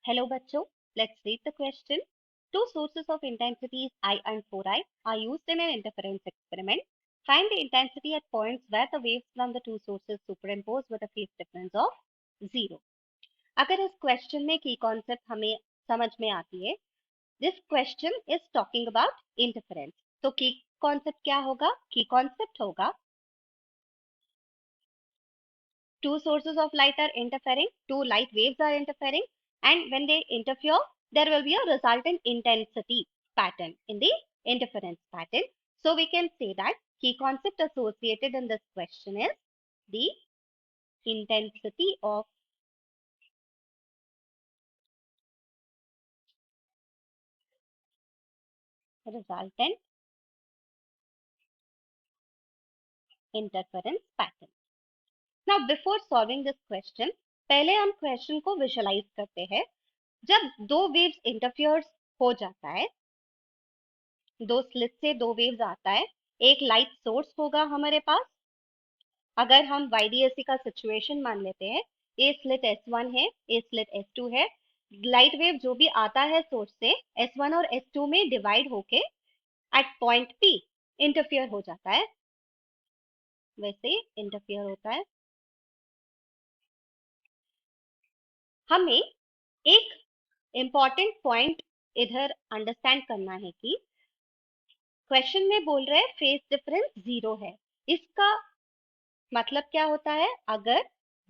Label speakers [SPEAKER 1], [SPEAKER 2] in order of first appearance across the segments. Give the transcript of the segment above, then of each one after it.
[SPEAKER 1] Hello बच्चों, let's read the question. Two sources of intensities I and 4I are used in an interference experiment. Find the intensity at points where the waves from the two sources superimpose with a phase difference of 0. अगर इस question में की concept हमें समझ में आती है, this question is talking about interference. तो की कॉन्सेप्ट क्या होगा? की कॉन्सेप्ट होगा two sources of light are interfering, two light waves are interfering, and when they interfere, there will be a resultant intensity pattern in the interference pattern. So we can say that key concept associated in this question is the intensity of resultant interference pattern. Now before solving this question, पहले हम question को visualise करते हैं. जब दो waves interfere हो जाता है, दो स्लिट से दो वेव्स आता है, एक लाइट सोर्स होगा हमारे पास. अगर हम YDSC का सिचुएशन मान लेते हैं, ए स्लिट S1 है, ए स्लिट S2 है, लाइट वेव जो भी आता है सोर्स से S1 और S2 में डिवाइड होके एट पॉइंट P इंटरफियर हो जाता है. वैसे इंटरफियर होता है. हमें एक इंपॉर्टेंट पॉइंट इधर अंडरस्टैंड करना है कि क्वेश्चन में बोल रहे हैं फेज डिफरेंस 0 है. इसका मतलब क्या होता है? अगर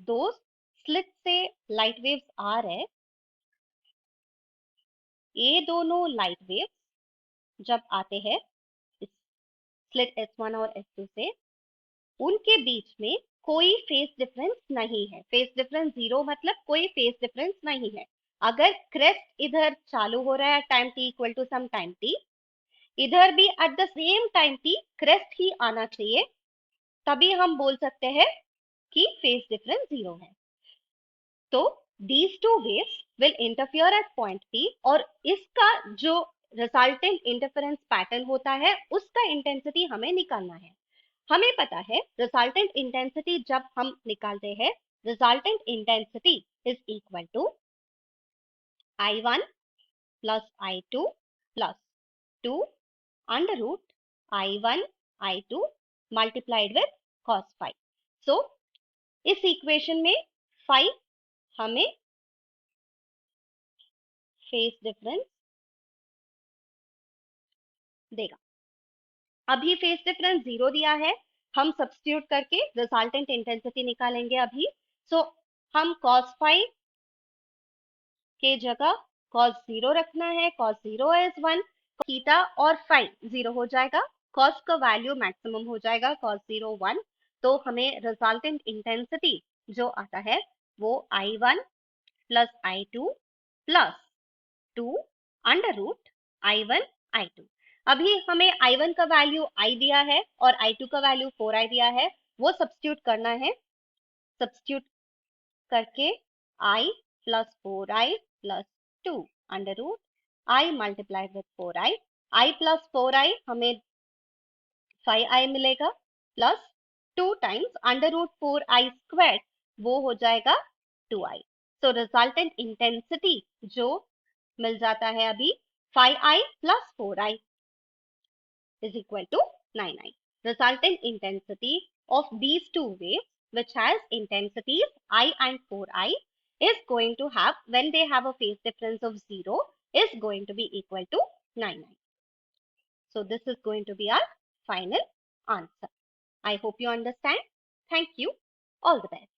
[SPEAKER 1] दो स्लिट से लाइट वेव्स आ रहे, ये दोनों लाइट वेव्स जब आते हैं स्लिट S1 और S2 से, उनके बीच में कोई फेज डिफरेंस नहीं है. फेज डिफरेंस 0 मतलब कोई फेज डिफरेंस नहीं है. अगर क्रेस्ट इधर चालू हो रहा है time t equal to some time t, इधर भी at the same time t crest ही आना चाहिए, तभी हम बोल सकते हैं कि फेज डिफरेंस 0 है. तो these two waves will interfere at point P और इसका जो रिजल्टेंट इंटरफेरेंस पैटर्न होता है उसका इंटेंसिटी हमें निकालना है. हमें पता है रिजल्टेंट इंटेंसिटी जब हम निकालते हैं, resultant intensity is equal to I1 plus I2 plus 2 under root I1 I2 multiplied with cos phi. So इस इक्वेशन में phi हमें फेज डिफरेंस देगा. अभी फेज डिफरेंस 0 दिया है, हम सब्स्टिट्यूट करके रिजल्टेंट इंटेंसिटी निकालेंगे अभी. सो हम cos phi के जगह cos 0 रखना है. cos 0 इज 1, थीटा और phi 0 हो जाएगा, cos का वैल्यू मैक्सिमम हो जाएगा, cos 0 1. तो हमें रिजल्टेंट इंटेंसिटी जो आता है वो I1 plus I2 plus 2 under root I1 I2. अभी हमें I1 का वैल्यू I दिया है और I2 का वैल्यू 4I दिया है, वो सब्स्टिट्यूट करना है. सब्स्टिट्यूट करके I plus 4I plus 2 under root I multiplied with 4I. I plus 4I हमें 5I मिलेगा plus 2 times under root 4I square, वो हो जाएगा 2I. तो रिजल्टेंट इंटेंसिटी जो मिल जाता है अभी 5I plus 4I is equal to 9I. Resultant intensity of these two waves, which has intensities I and 4I, is going to have, when they have a phase difference of 0, is going to be equal to 9I. So this is going to be our final answer. I hope you understand. Thank you. All the best.